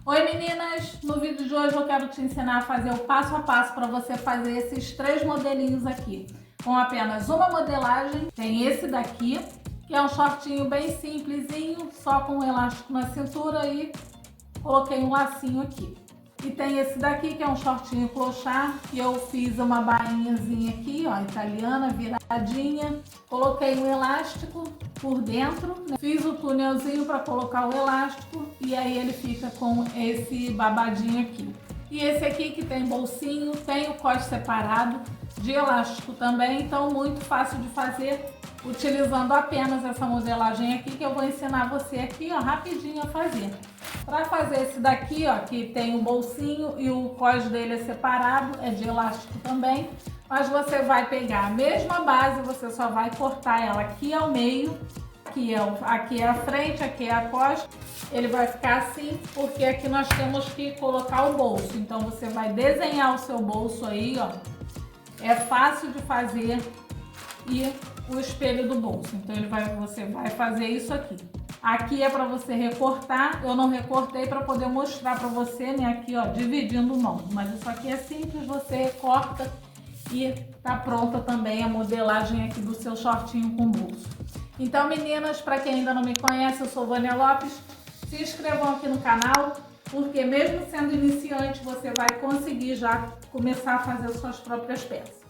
Oi meninas, no vídeo de hoje eu quero te ensinar a fazer o passo a passo para você fazer esses 3 modelinhos aqui. Com apenas uma modelagem, tem esse daqui, que é um shortinho bem simplesinho, só com um elástico na cintura e coloquei um lacinho aqui. E tem esse daqui que é um shortinho clochard, que eu fiz uma bainhazinha aqui, ó, italiana, viradinha. Coloquei um elástico por dentro, né? Fiz o túnelzinho para colocar o elástico e aí ele fica com esse babadinho aqui. E esse aqui que tem bolsinho, tem o cós separado de elástico também, então muito fácil de fazer utilizando apenas essa modelagem aqui que eu vou ensinar você aqui, ó, rapidinho a fazer. Para fazer esse daqui, ó, que tem o bolsinho e o cós dele é separado, é de elástico também, mas você vai pegar a mesma base, você só vai cortar ela aqui ao meio, aqui é a frente, aqui é a costa, ele vai ficar assim, porque aqui nós temos que colocar o bolso, então você vai desenhar o seu bolso aí, ó, é fácil de fazer e o espelho do bolso, então você vai fazer isso aqui. Aqui é para você recortar, eu não recortei para poder mostrar para você, né, aqui ó, dividindo mão, mas isso aqui é simples, você recorta e tá pronta também a modelagem aqui do seu shortinho com bolso. Então meninas, para quem ainda não me conhece, eu sou Vânia Lopes, se inscrevam aqui no canal, porque mesmo sendo iniciante, você vai conseguir já começar a fazer as suas próprias peças.